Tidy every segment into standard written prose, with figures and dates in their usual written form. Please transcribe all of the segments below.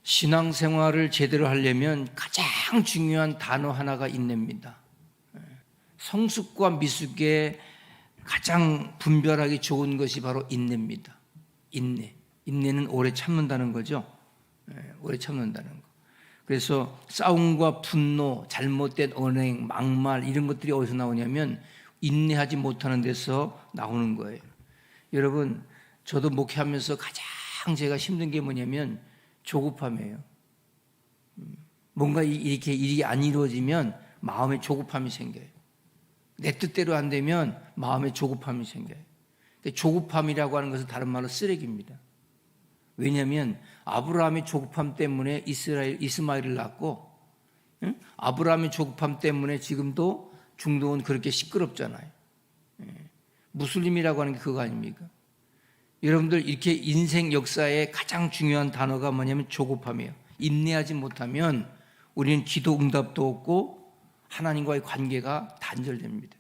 신앙생활을 제대로 하려면 가장 중요한 단어 하나가 인내입니다. 성숙과 미숙의 가장 분별하기 좋은 것이 바로 인내입니다. 인내. 인내는 오래 참는다는 거죠. 오래 참는다는 거. 그래서 싸움과 분노, 잘못된 언행, 막말 이런 것들이 어디서 나오냐면 인내하지 못하는 데서 나오는 거예요. 여러분, 저도 목회하면서 가장 제가 힘든 게 뭐냐면 조급함이에요. 뭔가 이렇게 일이 안 이루어지면 마음에 조급함이 생겨요. 내 뜻대로 안 되면 마음에 조급함이 생겨요. 조급함이라고 하는 것은 다른 말로 쓰레기입니다. 왜냐하면 아브라함의 조급함 때문에 이스마엘을 낳고, 아브라함의 조급함 때문에 지금도 중동은 그렇게 시끄럽잖아요. 무슬림이라고 하는 게 그거 아닙니까? 여러분들, 이렇게 인생 역사의 가장 중요한 단어가 뭐냐면 조급함이에요. 인내하지 못하면 우리는 기도 응답도 없고 하나님과의 관계가 단절됩니다.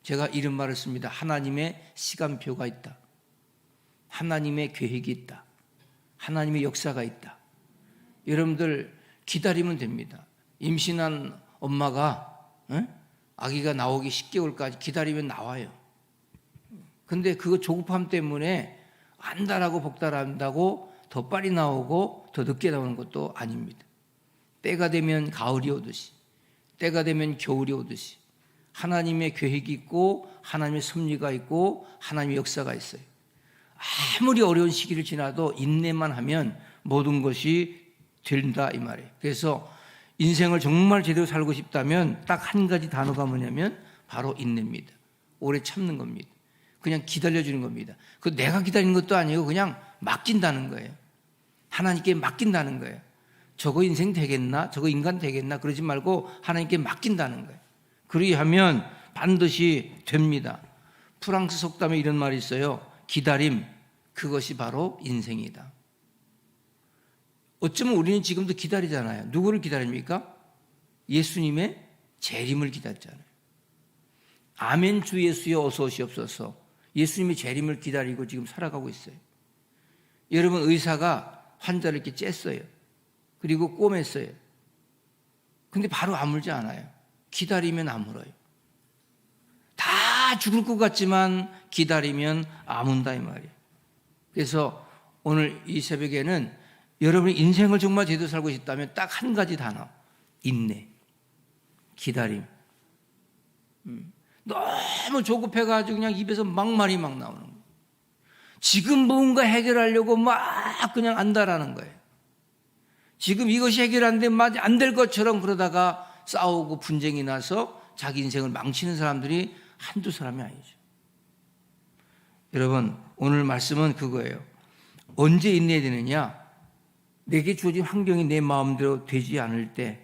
제가 이런 말을 씁니다. 하나님의 시간표가 있다. 하나님의 계획이 있다. 하나님의 역사가 있다. 여러분들 기다리면 됩니다. 임신한 엄마가 아기가 나오기 10개월까지 기다리면 나와요. 근데 그거 조급함 때문에 안다라고 복달한다고 더 빨리 나오고 더 늦게 나오는 것도 아닙니다. 때가 되면 가을이 오듯이, 때가 되면 겨울이 오듯이 하나님의 계획이 있고 하나님의 섭리가 있고 하나님의 역사가 있어요. 아무리 어려운 시기를 지나도 인내만 하면 모든 것이 된다 이 말이에요. 그래서 인생을 정말 제대로 살고 싶다면 딱 한 가지 단어가 뭐냐면 바로 인내입니다. 오래 참는 겁니다. 그냥 기다려주는 겁니다. 그 내가 기다리는 것도 아니고 그냥 맡긴다는 거예요. 하나님께 맡긴다는 거예요. 저거 인생 되겠나? 저거 인간 되겠나? 그러지 말고 하나님께 맡긴다는 거예요. 그리하면 반드시 됩니다. 프랑스 속담에 이런 말이 있어요. 기다림, 그것이 바로 인생이다. 어쩌면 우리는 지금도 기다리잖아요. 누구를 기다립니까? 예수님의 재림을 기다리잖아요. 아멘 주 예수여 어서 오시옵소서. 예수님의 재림을 기다리고 지금 살아가고 있어요. 여러분, 의사가 환자를 이렇게 쬐어요. 그리고 꼬맸어요. 근데 바로 아물지 않아요. 기다리면 아물어요. 다 죽을 것 같지만 기다리면 아문다 이 말이에요. 그래서 오늘 이 새벽에는 여러분이 인생을 정말 제대로 살고 싶다면 딱 한 가지 단어, 인내, 기다림. 너무 조급해가지고 그냥 입에서 막말이 막 나오는 거예요. 지금 뭔가 해결하려고 막 그냥 안다라는 거예요. 지금 이것이 해결 안 되면 안 될 것처럼 그러다가 싸우고 분쟁이 나서 자기 인생을 망치는 사람들이 한두 사람이 아니죠. 여러분, 오늘 말씀은 그거예요. 언제 인내해야 되느냐? 내게 주어진 환경이 내 마음대로 되지 않을 때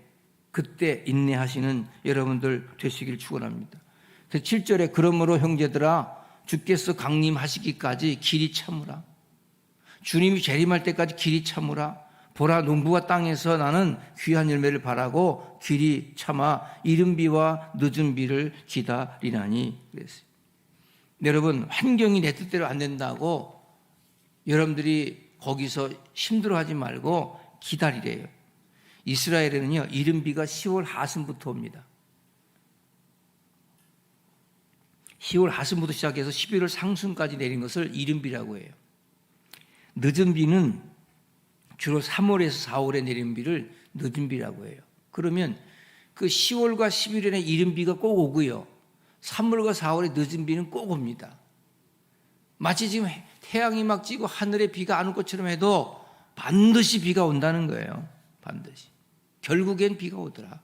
그때 인내하시는 여러분들 되시길 축원합니다. 7절에 그러므로 형제들아 주께서 강림하시기까지 길이 참으라. 주님이 재림할 때까지 길이 참으라. 보라 농부가 땅에서 나는 귀한 열매를 바라고 길이 참아 이른 비와 늦은 비를 기다리나니 그랬어요. 여러분, 환경이 내 뜻대로 안 된다고 여러분들이 거기서 힘들어하지 말고 기다리래요. 이스라엘에는요, 이른 비가 10월 하순부터 옵니다. 10월 하순부터 시작해서 11월 상순까지 내린 것을 이른 비라고 해요. 늦은 비는 주로 3월에서 4월에 내리는 비를 늦은 비라고 해요. 그러면 그 10월과 11월에 이른 비가 꼭 오고요. 3월과 4월에 늦은 비는 꼭 옵니다. 마치 지금 태양이 막 지고 하늘에 비가 안 올 것처럼 해도 반드시 비가 온다는 거예요. 반드시. 결국엔 비가 오더라.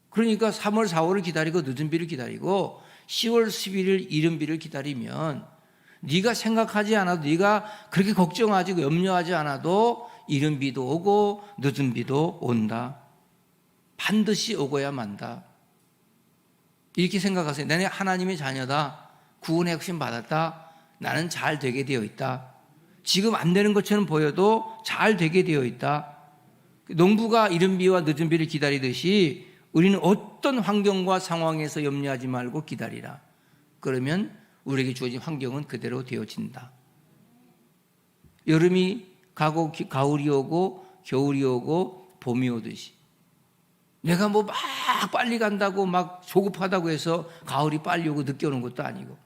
그러니까 3월, 4월을 기다리고 늦은 비를 기다리고 10월, 11일 이른 비를 기다리면 네가 생각하지 않아도 네가 그렇게 걱정하지 염려하지 않아도 이른 비도 오고 늦은 비도 온다. 반드시 오고야 만다. 이렇게 생각하세요. 나는 하나님의 자녀다. 구원의 확신 받았다. 나는 잘 되게 되어 있다. 지금 안 되는 것처럼 보여도 잘 되게 되어 있다. 농부가 이른 비와 늦은 비를 기다리듯이 우리는 어떤 환경과 상황에서 염려하지 말고 기다리라. 그러면 우리에게 주어진 환경은 그대로 되어진다. 여름이 가고 가을이 오고 겨울이 오고 봄이 오듯이 내가 뭐 막 빨리 간다고 막 조급하다고 해서 가을이 빨리 오고 늦게 오는 것도 아니고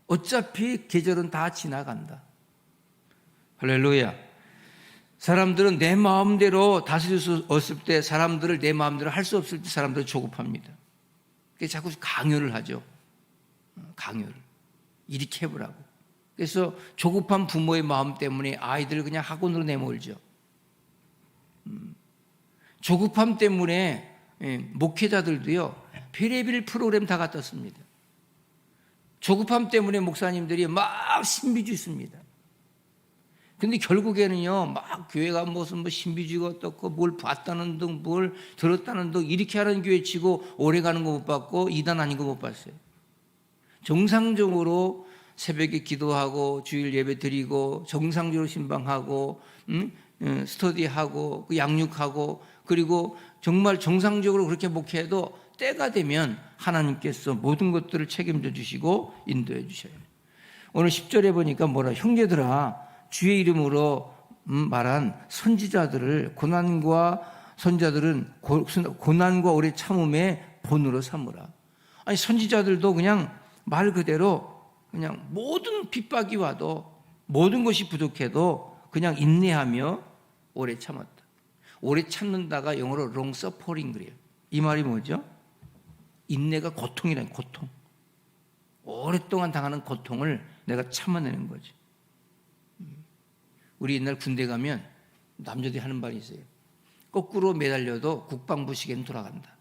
어차피 계절은 다 지나간다. 할렐루야. 사람들은 내 마음대로 다스릴 수 없을 때, 사람들을 내 마음대로 할 수 없을 때 사람들은 조급합니다. 그래서 자꾸 강요를 하죠. 강요를. 이렇게 해보라고. 그래서 조급한 부모의 마음 때문에 아이들을 그냥 학원으로 내몰죠. 조급함 때문에 목회자들도요, 별의별 프로그램 다 갖다 씁니다. 조급함 때문에 목사님들이 막 신비주의 씁니다. 근데 결국에는요, 막 교회가 무슨 뭐 신비주의가 어떻고 뭘 봤다는 등 뭘 들었다는 등 이렇게 하는 교회 치고 오래 가는 거 못 봤고 이단 아닌 거 못 봤어요. 정상적으로 새벽에 기도하고 주일 예배 드리고 정상적으로 신방하고 스터디하고 양육하고 그리고 정말 정상적으로 그렇게 목회해도 때가 되면 하나님께서 모든 것들을 책임져 주시고 인도해 주셔요. 오늘 10절에 보니까 뭐라, 형제들아 주의 이름으로 말한 선지자들을 고난과 선자들은 고난과 오래 참음의 본으로 삼으라. 아니 선지자들도 그냥 말 그대로 그냥 모든 핍박이 와도 모든 것이 부족해도 그냥 인내하며 오래 참았다. 오래 참는다가 영어로 long suffering 그래요. 이 말이 뭐죠? 인내가 고통이라는 고통. 오랫동안 당하는 고통을 내가 참아내는 거죠. 우리 옛날 군대 가면 남자들이 하는 말이 있어요. 거꾸로 매달려도 국방부 시계는 돌아간다.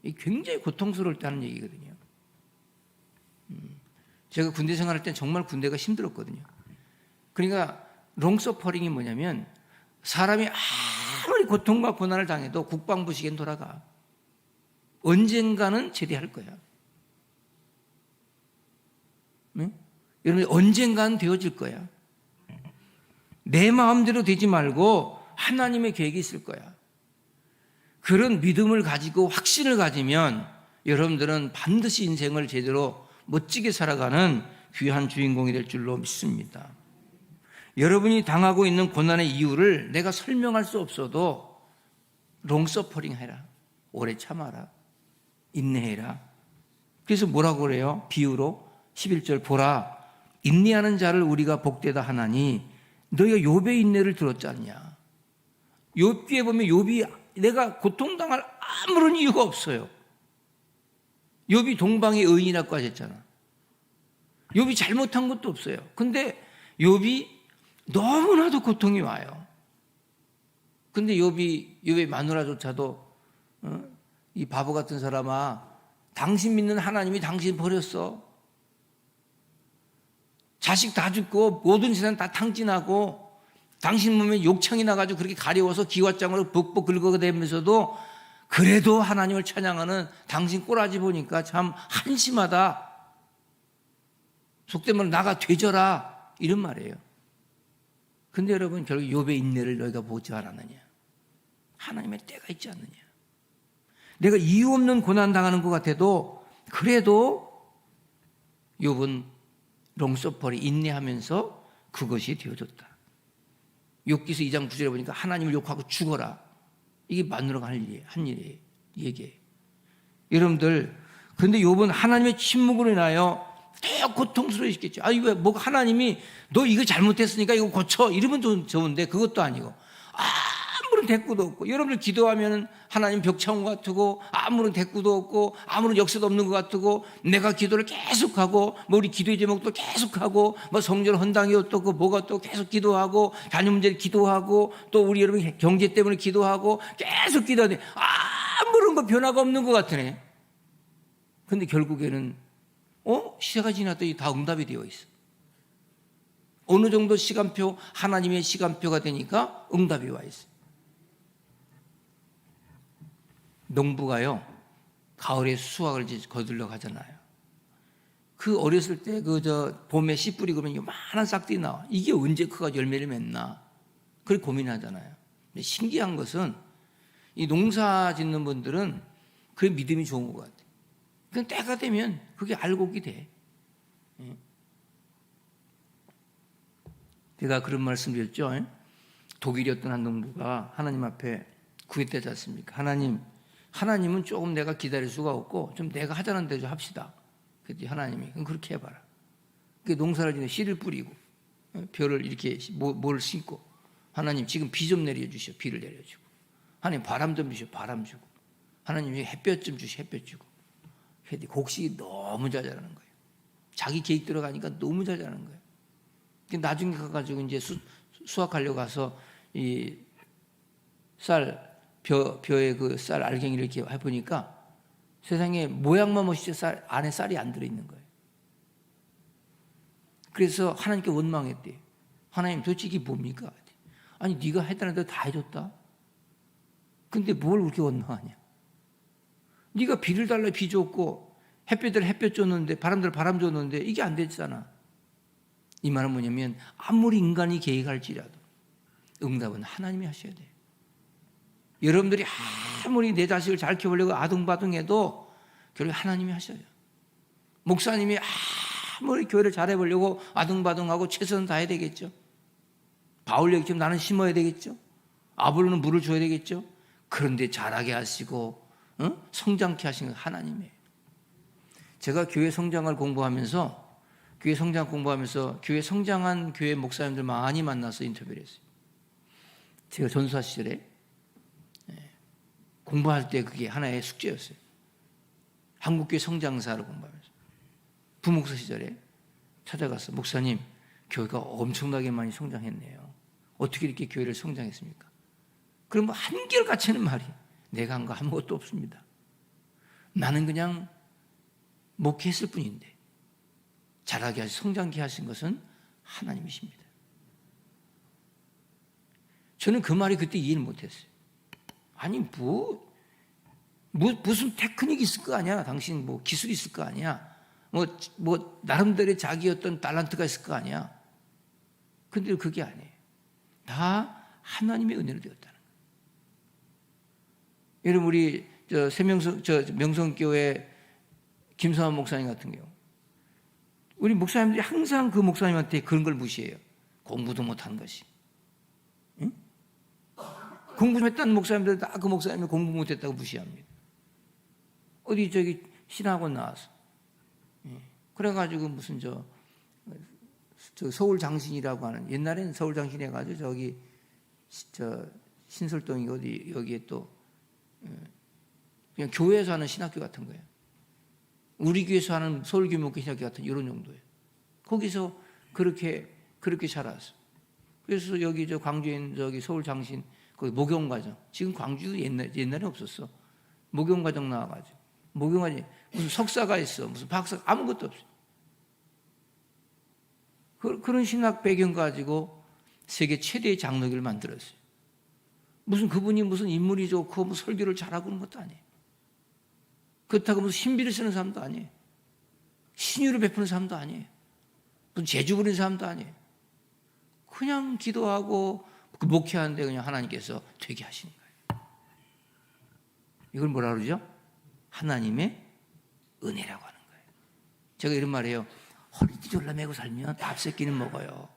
이게 굉장히 고통스러울 때 하는 얘기거든요. 제가 군대 생활할 때 정말 군대가 힘들었거든요. 그러니까 롱서퍼링이 뭐냐면 사람이 아무리 고통과 고난을 당해도 국방부 시계는 돌아가. 언젠가는 제대할 거야. 네? 여러분 언젠가는 되어질 거야. 내 마음대로 되지 말고 하나님의 계획이 있을 거야. 그런 믿음을 가지고 확신을 가지면 여러분들은 반드시 인생을 제대로 멋지게 살아가는 귀한 주인공이 될 줄로 믿습니다. 여러분이 당하고 있는 고난의 이유를 내가 설명할 수 없어도 롱서퍼링 해라. 오래 참아라. 인내해라. 그래서 뭐라고 그래요? 비유로 11절 보라 인내하는 자를 우리가 복되다 하나니 너희가 욥의 인내를 들었지 않냐. 욥기에 보면 욥이 내가 고통당할 아무런 이유가 없어요. 욥이 동방의 의인이라고 하셨잖아. 욥이 잘못한 것도 없어요. 근데 욥이 너무나도 고통이 와요. 근데 욥의 마누라조차도 이 바보 같은 사람아 당신 믿는 하나님이 당신 버렸어. 자식 다 죽고 모든 세상 다 탕진하고 당신 몸에 욕창이 나가지고 그렇게 가려워서 기왓장으로 벅벅 긁어대면서도 그래도 하나님을 찬양하는 당신 꼬라지 보니까 참 한심하다. 속된 말로 나가 되져라 이런 말이에요. 근데 여러분 결국 욥의 인내를 너희가 보지 않았느냐. 하나님의 때가 있지 않느냐. 내가 이유 없는 고난 당하는 것 같아도 그래도 욥은 롱서퍼리 인내하면서 그것이 되어졌다. 욥기서 2장 9절에 보니까 하나님을 욕하고 죽어라. 이게 마누라가 한 일이에요. 얘기해요. 여러분들 그런데 욥은 하나님의 침묵으로 인하여 더 고통스러우시겠죠. 아니 왜 뭐 하나님이 너 이거 잘못했으니까 이거 고쳐 이러면 좋은데 그것도 아니고 아무런 대꾸도 없고 여러분들 기도하면 하나님 벽창호 같고 아무런 대꾸도 없고 아무런 역사도 없는 것 같고 내가 기도를 계속하고 뭐 우리 기도의 제목도 계속하고 뭐 성전 헌당이 어떻고 뭐가 또 계속 기도하고 자녀 문제를 기도하고 또 우리 여러분 경제 때문에 기도하고 계속 기도하는데 아무런 거 변화가 없는 것 같으네. 근데 결국에는 시간이 지났더니 다 응답이 되어 있어. 어느 정도 시간표 하나님의 시간표가 되니까 응답이 와 있어. 농부가요 가을에 수확을 거들러 가잖아요. 그 어렸을 때 봄에 씨 뿌리고 그러면 요만한 싹들이 나와. 이게 언제 크가 열매를 맺나? 그걸 고민하잖아요. 근데 신기한 것은 이 농사 짓는 분들은 그 믿음이 좋은 것 같아요. 그냥 때가 되면 그게 알곡이 돼. 제가 그런 말씀 드렸죠. 독일이었던 한 농부가 하나님 앞에 구했다지 않습니까? 하나님은 조금 내가 기다릴 수가 없고 좀 내가 하자는 대로 합시다. 그랬더니 하나님이 그럼 그렇게 해봐라. 그 농사를 지내 씨를 뿌리고 벼를 이렇게 뭘 심고 하나님 지금 비 좀 내려주시오. 비를 내려주고 하나님 바람 좀 주시오. 바람 주고 하나님이 햇볕 좀 주시오. 햇볕 주고 그랬더니 곡식이 너무 잘 자라는 거예요. 자기 계획 들어가니까 너무 잘 자라는 거예요. 나중에 가가지고 이제 수확하려고 가서 이 벼에 그 쌀 알갱이를 이렇게 해보니까 세상에 모양만 멋있지 안에 쌀이 안 들어있는 거예요. 그래서 하나님께 원망했대요. 하나님 도대체 이게 뭡니까? 아니 네가 했다는 대로 다 해줬다. 근데 뭘 그렇게 원망하냐? 네가 비를 달라 비 줬고 햇볕을 햇볕 줬는데 바람들 바람 줬는데 이게 안 됐잖아. 이 말은 뭐냐면 아무리 인간이 계획할지라도 응답은 하나님이 하셔야 돼요. 여러분들이 아무리 내 자식을 잘 키우려고 아둥바둥해도 결국 하나님이 하셔요. 목사님이 아무리 교회를 잘해보려고 아둥바둥하고 최선을 다해야 되겠죠. 바울 얘기처럼 나는 심어야 되겠죠. 아볼로는 물을 줘야 되겠죠. 그런데 자라게 하시고 성장케 하시는 건 하나님이에요. 제가 교회 성장을 공부하면서 교회 성장한 교회 목사님들 많이 만나서 인터뷰를 했어요. 제가 전수사 시절에 공부할 때 그게 하나의 숙제였어요. 한국교회 성장사를 공부하면서 부목사 시절에 찾아가서 목사님 교회가 엄청나게 많이 성장했네요. 어떻게 이렇게 교회를 성장했습니까? 그럼 뭐 한결같이 하는 말이 내가 한 거 아무것도 없습니다. 나는 그냥 목회했을 뿐인데 자라게 하시 성장케 하신 것은 하나님이십니다. 저는 그 말이 그때 이해를 못했어요. 아니 무슨 테크닉이 있을 거 아니야? 당신 뭐 기술이 있을 거 아니야? 뭐 나름대로의 자기 어떤 달란트가 있을 거 아니야? 근데 그게 아니에요. 다 하나님의 은혜로 되었다는 거예요. 여러분 우리 명성교회 김성환 목사님 같은 경우 우리 목사님들이 항상 그 목사님한테 그런 걸 무시해요. 공부도 못한 것이. 응? 공부 좀 했다는 목사님들 다 그 목사님이 공부 못했다고 무시합니다. 어디 저기 신학원 나와서. 그래가지고 무슨 저 서울 장신이라고 하는 옛날에는 서울 장신 해가지고 저기 신설동이 어디 여기에 또 그냥 교회에서 하는 신학교 같은 거예요. 우리 교회에서 하는 서울교목회 신학교 같은 이런 정도예요. 거기서 그렇게 자랐어. 그래서 여기 저 광주에 있는 저기 서울 장신 거기 목용과정 지금 광주 옛날에 없었어. 목용과정 나와가지고 목용과정 무슨 석사가 있어 무슨 박사 아무것도 없어. 그런 신학 배경 가지고 세계 최대의 장로교를 만들었어요. 무슨 그분이 무슨 인물이 좋고 뭐 설교를 잘하고 그런 것도 아니에요. 그렇다고 무슨 신비를 쓰는 사람도 아니에요. 신유를 베푸는 사람도 아니에요. 무슨 재주 부리는 사람도 아니에요. 그냥 기도하고 그 목회하는데 그냥 하나님께서 되게 하시는 거예요. 이걸 뭐라 그러죠? 하나님의 은혜라고 하는 거예요. 제가 이런 말이에요. 허리띠 졸라매고 살면 밥새끼는 먹어요.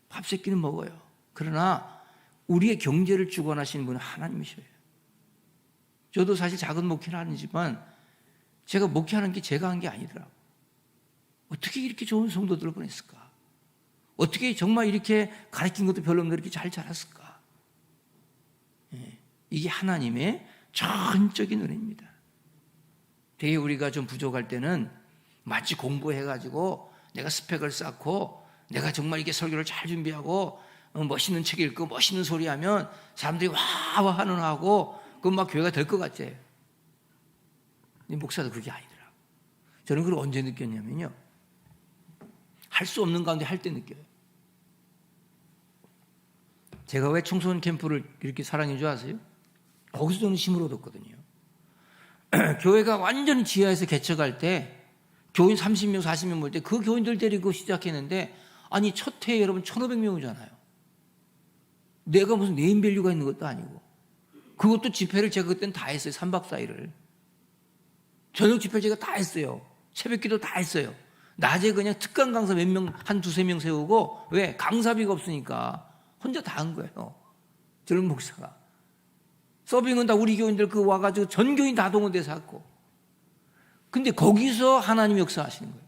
밥새끼는 먹어요. 그러나 우리의 경제를 주관하시는 분은 하나님이셔요. 저도 사실 작은 목회는 아니지만 제가 목회하는 게 제가 한 게 아니더라고요. 어떻게 이렇게 좋은 성도들을 보냈을까? 어떻게 정말 이렇게 가르친 것도 별로 없는데 이렇게 잘 자랐을까? 이게 하나님의 전적인 은혜입니다. 되게 우리가 좀 부족할 때는 마치 공부해가지고 내가 스펙을 쌓고 내가 정말 이게 설교를 잘 준비하고 멋있는 책 읽고 멋있는 소리 하면 사람들이 와와 환호하고 그건 막 교회가 될 것 같지. 근데 목사도 그게 아니더라고. 저는 그걸 언제 느꼈냐면요. 할 수 없는 가운데 할 때 느껴요. 제가 왜 청소년 캠프를 이렇게 사랑해 줄 아세요? 거기서 저는 힘을 얻었거든요. 교회가 완전히 지하에서 개척할 때 교인 30명, 40명 모일 때 그 교인들 데리고 시작했는데 아니 첫 해에 여러분 1,500명이잖아요. 내가 무슨 네임밸류가 있는 것도 아니고 그것도 집회를 제가 그때는 다 했어요. 3박 4일을. 저녁 집회 제가 다 했어요. 새벽기도 다 했어요. 낮에 그냥 특강 강사 몇 명, 한 두세 명 세우고 왜? 강사비가 없으니까 혼자 다 한 거예요. 젊은 목사가. 서빙은 다 우리 교인들 그 와가지고 전 교인 다 동원돼서 했고. 근데 거기서 하나님 역사하시는 거예요.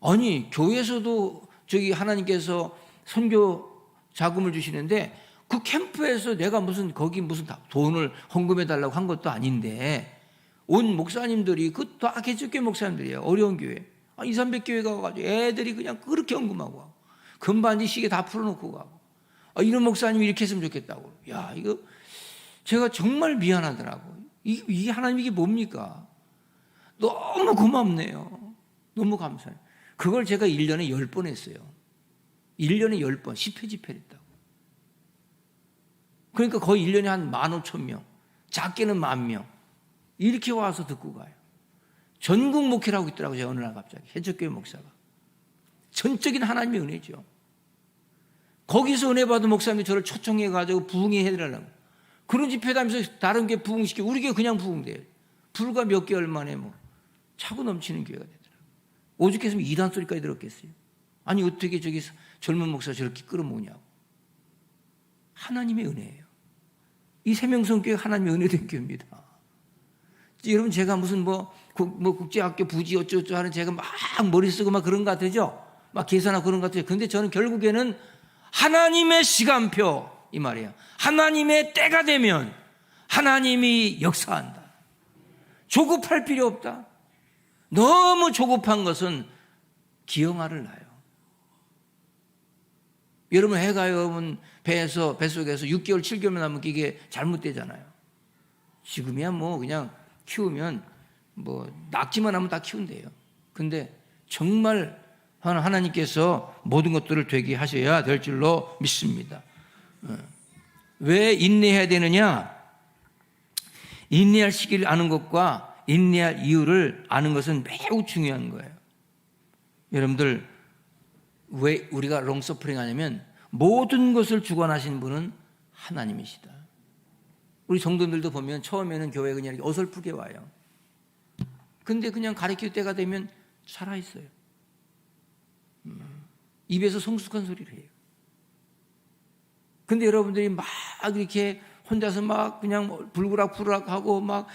아니, 교회에서도 저기 하나님께서 선교 자금을 주시는데 그 캠프에서 내가 무슨 거기 무슨 돈을 헌금해 달라고 한 것도 아닌데 온 목사님들이 그 다 개척교회 목사님들이에요. 어려운 교회. 2, 300교회 가가지고 애들이 그냥 그렇게 헌금하고 가고 금반지 시계 다 풀어놓고 가고 이런 목사님이 이렇게 했으면 좋겠다고. 야, 이거 제가 정말 미안하더라고. 이게 하나님 이게 뭡니까? 너무 고맙네요. 너무 감사해요. 그걸 제가 1년에 10번 했어요. 1년에 10번 10회 집회를 했다고. 그러니까 거의 1년에 한 15,000명, 작게는 10,000명 이렇게 와서 듣고 가요. 전국 목회를 하고 있더라고요. 어느 날 갑자기 개척교회 목사가. 전적인 하나님의 은혜죠. 거기서 은혜 받은 목사님이 저를 초청해가지고 부흥회 해드리려고. 그런 집회 다니면서 다른 게 부흥시키고 우리 교회 그냥 부흥돼요. 불과 몇 개월 만에 뭐 차고 넘치는 교회가 되더라고요. 오죽했으면 이단 소리까지 들었겠어요. 아니 어떻게 저기 젊은 목사 저렇게 끌어모으냐고. 하나님의 은혜예요. 이 세명성교회 하나님의 은혜된 교회입니다. 여러분 제가 무슨 뭐 국제학교 부지 어쩌고저쩌고 하는 제가 막 머리 쓰고 막 그런 것 같으죠? 막 계산하고 그런 것 같아요. 근데 저는 결국에는 하나님의 시간표 이 말이에요. 하나님의 때가 되면 하나님이 역사한다. 조급할 필요 없다. 너무 조급한 것은 기형아를 낳아요. 여러분 해가 여러분 뱃속에서 6개월 7개월 남으면 이게 잘못되잖아요. 지금이야 뭐 그냥 키우면 뭐 낳기만 하면 다 키운대요. 근데 정말 하나님께서 모든 것들을 되게 하셔야 될 줄로 믿습니다. 왜 인내해야 되느냐? 인내할 시기를 아는 것과 인내할 이유를 아는 것은 매우 중요한 거예요. 여러분들 왜 우리가 롱서프링 하냐면 모든 것을 주관하시는 분은 하나님이시다. 우리 성도들도 보면 처음에는 교회 그냥 어설프게 와요. 근데 그냥 가르칠 때가 되면 살아있어요. 입에서 성숙한 소리를 해요. 근데 여러분들이 막 이렇게 혼자서 막 그냥 불구락불구락 하고 막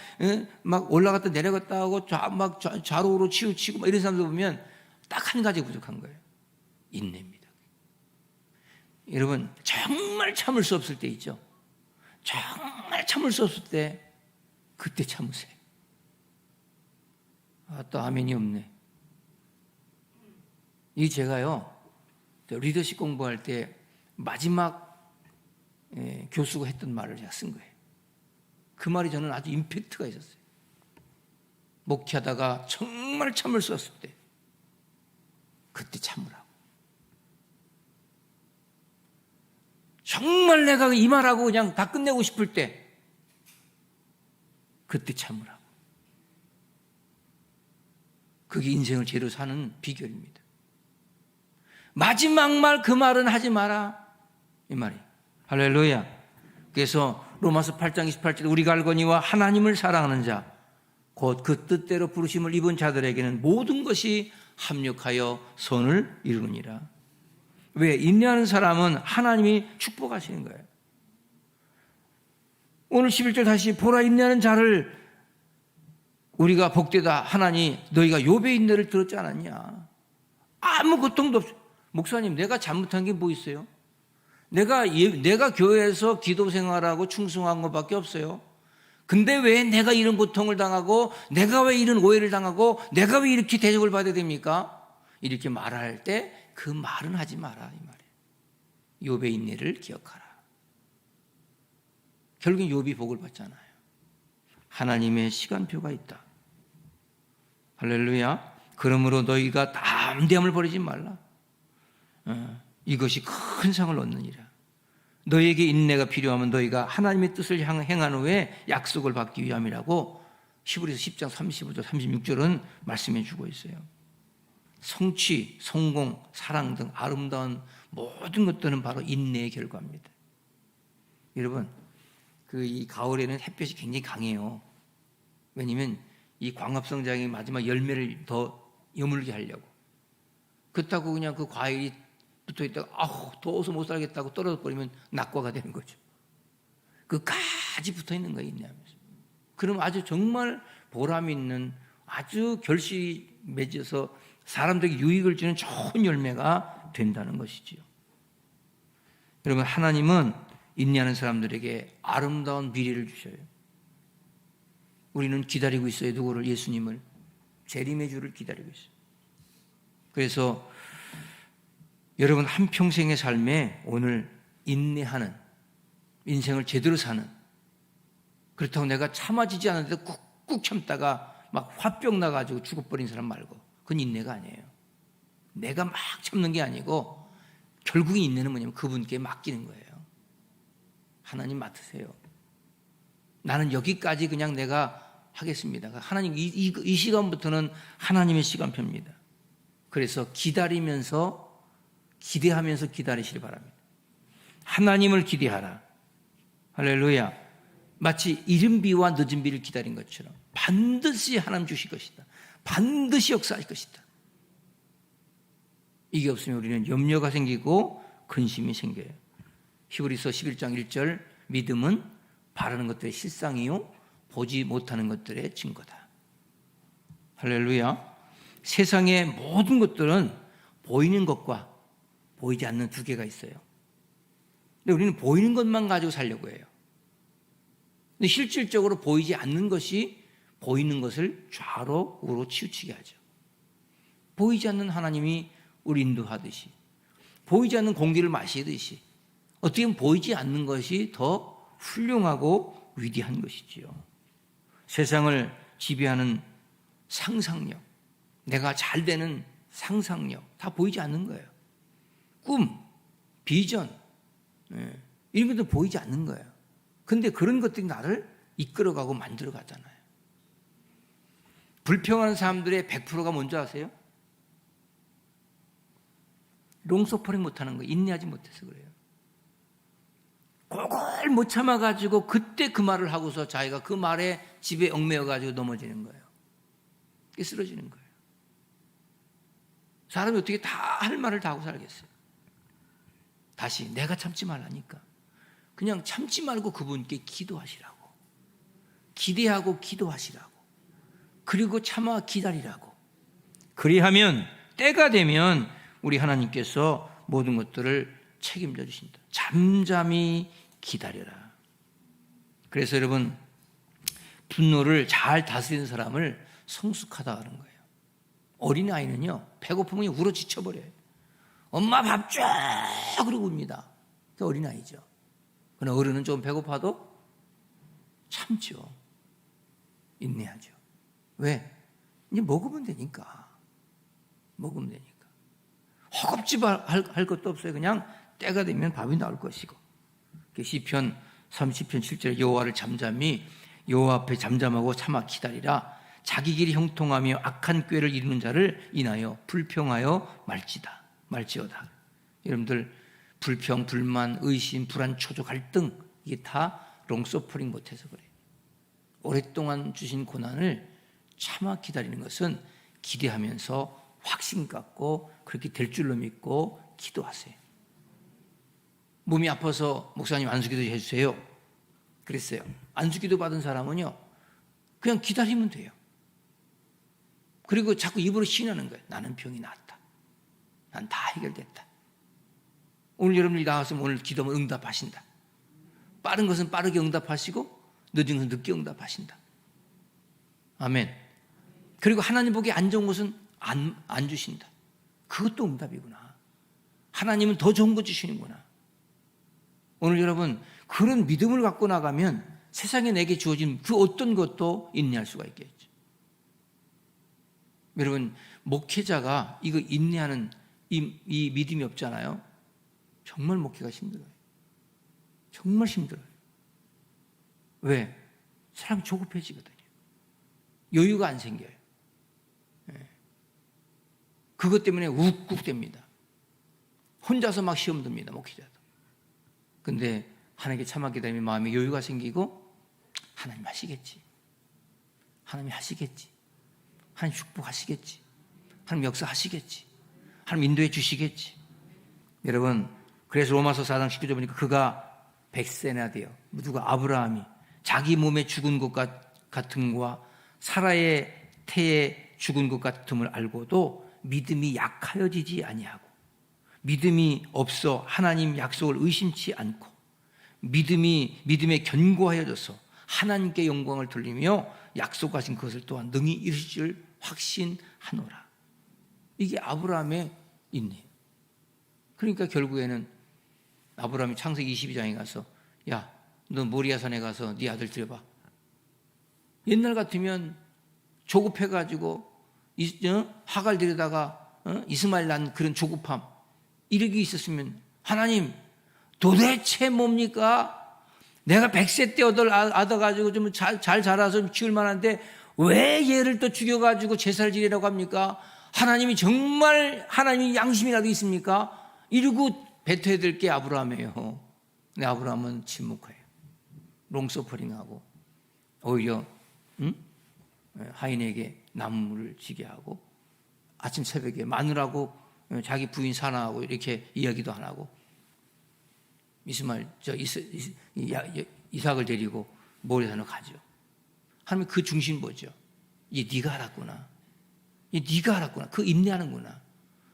올라갔다 내려갔다 하고 막 좌로우로 치우치고 막 이런 사람들 보면 딱 한 가지 부족한 거예요. 인내입니다. 여러분 정말 참을 수 없을 때 있죠. 정말 참을 수 없을 때 그때 참으세요. 또 아멘이 없네. 이 제가요 리더십 공부할 때 마지막 교수가 했던 말을 제가 쓴 거예요. 그 말이 저는 아주 임팩트가 있었어요. 목회하다가 정말 참을 수 없을 때 그때 참으라고. 정말 내가 이 말하고 그냥 다 끝내고 싶을 때 그때 참으라고. 그게 인생을 제대로 사는 비결입니다. 마지막 말 그 말은 하지 마라 이 말이에요. 할렐루야. 그래서 로마서 8장 28절 우리가 알거니와 하나님을 사랑하는 자 곧 그 뜻대로 부르심을 입은 자들에게는 모든 것이 합력하여 선을 이루느니라. 왜? 인내하는 사람은 하나님이 축복하시는 거예요. 오늘 11절 다시 보라 인내하는 자를 우리가 복되다 하나니 너희가 욥의 인내를 들었지 않았냐. 아무 고통도 없어. 목사님 내가 잘못한 게 뭐 있어요? 내가 교회에서 기도 생활하고 충성한 것밖에 없어요. 근데 왜 내가 이런 고통을 당하고 내가 왜 이런 오해를 당하고 내가 왜 이렇게 대접을 받아야 됩니까? 이렇게 말할 때 그 말은 하지 마라 이 말이에요. 욥의 인내를 기억하라. 결국엔 욥이 복을 받잖아요. 하나님의 시간표가 있다. 할렐루야. 그러므로 너희가 담대함을 버리지 말라. 이것이 큰 상을 얻느니라. 너희에게 인내가 필요하면 너희가 하나님의 뜻을 행한 후에 약속을 받기 위함이라고 히브리서 10장 35절 36절은 말씀해 주고 있어요. 성취, 성공, 사랑 등 아름다운 모든 것들은 바로 인내의 결과입니다. 여러분 이 가을에는 햇볕이 굉장히 강해요. 왜냐하면 이 광합성장이 마지막 열매를 더 여물게 하려고. 그렇다고 그냥 그 과일이 붙어 있다가 아우 더워서 못 살겠다고 떨어져 버리면 낙과가 되는 거죠. 끝까지 붙어 있는 거예요, 인내하면서. 그럼 아주 정말 보람 있는 아주 결실이 맺어서 사람들에게 유익을 주는 좋은 열매가 된다는 것이지요. 여러분, 하나님은 인내하는 사람들에게 아름다운 미래를 주셔요. 우리는 기다리고 있어요. 누구를? 예수님을. 재림의 주를 기다리고 있어요. 그래서 여러분 한평생의 삶에 오늘 인내하는, 인생을 제대로 사는, 그렇다고 내가 참아지지 않는데 꾹꾹 참다가 막 화병 나가지고 죽어버린 사람 말고, 그건 인내가 아니에요. 내가 막 참는 게 아니고 결국에 인내는 뭐냐면 그분께 맡기는 거예요. 하나님 맡으세요. 나는 여기까지 그냥 내가 하겠습니다. 하나님 이 시간부터는 하나님의 시간표입니다. 그래서 기다리면서 기대하면서 기다리시기 바랍니다. 하나님을 기대하라. 할렐루야. 마치 이른 비와 늦은 비를 기다린 것처럼 반드시 하나님 주실 것이다. 반드시 역사할 것이다. 이게 없으면 우리는 염려가 생기고 근심이 생겨요. 히브리서 11장 1절, 믿음은 바라는 것들의 실상이요 보지 못하는 것들의 증거다. 할렐루야. 세상의 모든 것들은 보이는 것과 보이지 않는 두 개가 있어요. 근데 우리는 보이는 것만 가지고 살려고 해요. 근데 실질적으로 보이지 않는 것이 보이는 것을 좌로 우로 치우치게 하죠. 보이지 않는 하나님이 우리 인도하듯이, 보이지 않는 공기를 마시듯이, 어떻게 보면 보이지 않는 것이 더 훌륭하고 위대한 것이지요. 세상을 지배하는 상상력, 내가 잘 되는 상상력, 다 보이지 않는 거예요. 꿈, 비전, 이런 것도 보이지 않는 거예요. 근데 그런 것들이 나를 이끌어가고 만들어가잖아요. 불평하는 사람들의 100%가 뭔지 아세요? 롱서퍼링 못하는 거예요. 인내하지 못해서 그래요. 그걸 못 참아가지고 그때 그 말을 하고서 자기가 그 말에 집에 얽매여가지고 넘어지는 거예요. 쓰러지는 거예요. 사람이 어떻게 다 할 말을 다 하고 살겠어요? 다시 내가 참지 말라니까 그냥 참지 말고 그분께 기도하시라고, 기대하고 기도하시라고, 그리고 참아 기다리라고. 그리하면 때가 되면 우리 하나님께서 모든 것들을 책임져 주신다. 잠잠히 기다려라. 그래서 여러분, 분노를 잘 다스리는 사람을 성숙하다 하는 거예요. 어린아이는요, 배고프면 울어 지쳐버려요. 엄마 밥 줘! 그러고 웁니다. 그 어린아이죠. 그러나 어른은 좀 배고파도 참죠. 인내하죠. 왜? 이제 먹으면 되니까. 먹으면 되니까. 허겁지 할 것도 없어요. 그냥 때가 되면 밥이 나올 것이고. 시편 30편 7절에 여호와를 잠잠히, 여호와 앞에 잠잠하고 참아 기다리라. 자기 길이 형통하며 악한 꾀를 이루는 자를 인하여 불평하여 말지어다. 여러분들, 불평, 불만, 의심, 불안, 초조, 갈등, 이게 다 롱서퍼링 못해서 그래요. 오랫동안 주신 고난을 참아 기다리는 것은 기대하면서 확신 갖고 그렇게 될 줄로 믿고 기도하세요. 몸이 아파서 목사님 안수기도 해주세요. 그랬어요. 안수기도 받은 사람은요, 그냥 기다리면 돼요. 그리고 자꾸 입으로 시인하는 거예요. 나는 병이 나았다. 난 다 해결됐다. 오늘 여러분들이 나왔으면 오늘 기도하면 응답하신다. 빠른 것은 빠르게 응답하시고 늦은 것은 늦게 응답하신다. 아멘. 그리고 하나님 보기에 안 좋은 것은 안 주신다. 그것도 응답이구나. 하나님은 더 좋은 거 주시는구나. 오늘 여러분, 그런 믿음을 갖고 나가면 세상에 내게 주어진 그 어떤 것도 인내할 수가 있겠죠. 여러분, 목회자가 이거 인내하는 이 믿음이 없잖아요. 정말 목회가 힘들어요. 정말 힘들어요. 왜? 사람이 조급해지거든요. 여유가 안 생겨요. 그것 때문에 욱욱됩니다. 혼자서 막 시험 듭니다, 목회자도. 근데 하나님께 참아 기다리면 마음에 여유가 생기고, 하나님 하시겠지. 하나님 하시겠지. 하나님 축복하시겠지. 하나님 역사하시겠지. 하나님 인도해 주시겠지. 여러분, 그래서 로마서 4장 19절 보니까 그가 100세나 돼요. 누가? 아브라함이 자기 몸에 죽은 것 같음과 사라의 태에 죽은 것 같음을 알고도 믿음이 약하여지지 아니하고, 믿음이 없어 하나님 약속을 의심치 않고, 믿음에 견고하여져서 하나님께 영광을 돌리며 약속하신 것을 또한 능히 이루실 줄 확신하노라. 이게 아브라함의 인내예요. 그러니까 결국에는 아브라함이 창세기 22장에 가서, 야, 너 모리아산에 가서 네 아들 들여봐. 옛날 같으면 조급해가지고 하갈 데려다가 이스마엘 낳은 그런 조급함, 이력이 있었으면, 하나님 도대체 뭡니까? 내가 100세 때 얻어가지고 좀 잘 자라서 좀 키울 만한데 왜 얘를 또 죽여가지고 제사를 지내라고 합니까? 하나님이 정말 하나님이 양심이라도 있습니까? 이러고 뱉어야 될 게 아브라함이에요. 근데 아브라함은 침묵해요. 롱서퍼링하고 오히려 하인에게 나무를 지게 하고 아침 새벽에 마누라하고 자기 부인 사나하고 이렇게 이야기도 안 하고 이삭을 데리고 모리아산으로 가죠. 하나님 그 중심 보죠. 이게 네가 알았구나. 이게 네가 알았구나. 그 인내하는구나.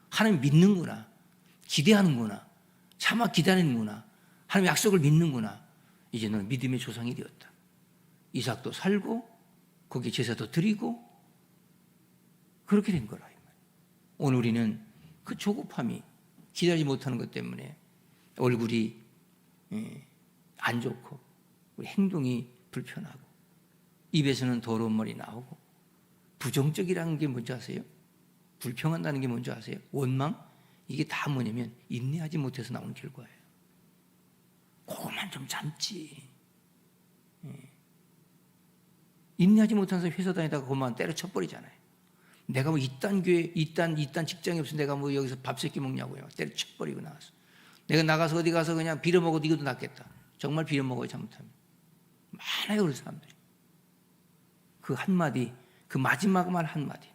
하나님 믿는구나. 기대하는구나. 참아 기다리는구나. 하나님 약속을 믿는구나. 이제 너는 믿음의 조상이 되었다. 이삭도 살고 거기에 제사도 드리고 그렇게 된 거라. 오늘 우리는 그 조급함이 기다리지 못하는 것 때문에 얼굴이 안 좋고 우리 행동이 불편하고 입에서는 더러운 말이 나오고 부정적이라는 게 뭔지 아세요? 불평한다는 게 뭔지 아세요? 원망? 이게 다 뭐냐면 인내하지 못해서 나오는 결과예요. 그것만 좀 참지. 인내하지 못한 사람이 회사 다니다가 그것만 때려쳐버리잖아요. 내가 뭐 이딴 교회, 이딴 직장이 없어 내가 뭐 여기서 밥 새끼 먹냐고요. 때려쳐버리고 나와서. 내가 나가서 어디 가서 그냥 빌어먹어도 이것도 낫겠다. 정말 빌어먹어요, 잘못하면. 많아요, 그런 사람들이. 그 한마디, 그 마지막 말 한마디.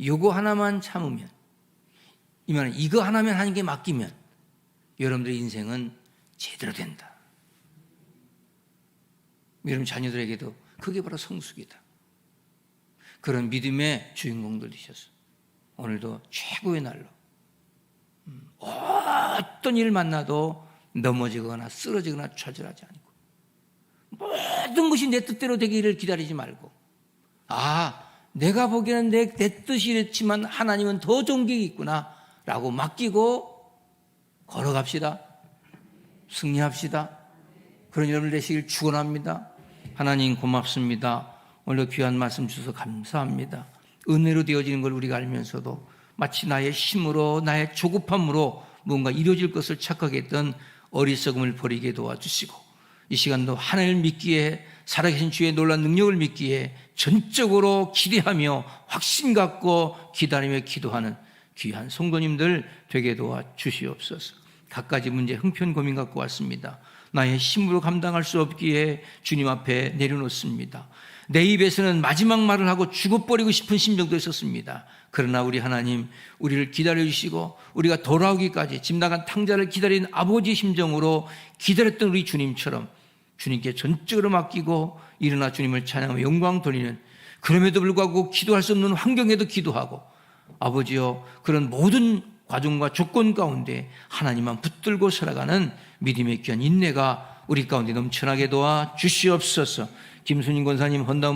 요거 하나만 참으면, 이 말은 이거 하나만 하는 게 맡기면 여러분들의 인생은 제대로 된다. 여러분 자녀들에게도 그게 바로 성숙이다. 그런 믿음의 주인공들 되셔서 오늘도 최고의 날로 어떤 일을 만나도 넘어지거나 쓰러지거나 좌절하지 않고 모든 것이 내 뜻대로 되기를 기다리지 말고 내가 보기에는 내 뜻이 이렇지만 하나님은 더 좋은 게 있구나 라고 맡기고 걸어갑시다. 승리합시다. 그런 여러분들 되시길 축원합니다. 하나님 고맙습니다. 오늘 귀한 말씀 주셔서 감사합니다. 은혜로 되어지는 걸 우리가 알면서도 마치 나의 힘으로 나의 조급함으로 뭔가 이루어질 것을 착각했던 어리석음을 버리게 도와주시고 이 시간도 하나님을 믿기에 살아계신 주의 놀라운 능력을 믿기에 전적으로 기대하며 확신 갖고 기다리며 기도하는 귀한 성도님들 되게 도와주시옵소서. 갖가지 문제 형편 고민 갖고 왔습니다. 나의 힘으로 감당할 수 없기에 주님 앞에 내려놓습니다. 내 입에서는 마지막 말을 하고 죽어버리고 싶은 심정도 있었습니다. 그러나 우리 하나님 우리를 기다려주시고 우리가 돌아오기까지 집 나간 탕자를 기다린 아버지의 심정으로 기다렸던 우리 주님처럼 주님께 전적으로 맡기고 일어나 주님을 찬양하며 영광 돌리는, 그럼에도 불구하고 기도할 수 없는 환경에도 기도하고 아버지여 그런 모든 과정과 조건 가운데 하나님만 붙들고 살아가는 믿음의 귀한 인내가 우리 가운데 넘쳐나게 도와 주시옵소서. 김순인 권사님 헌당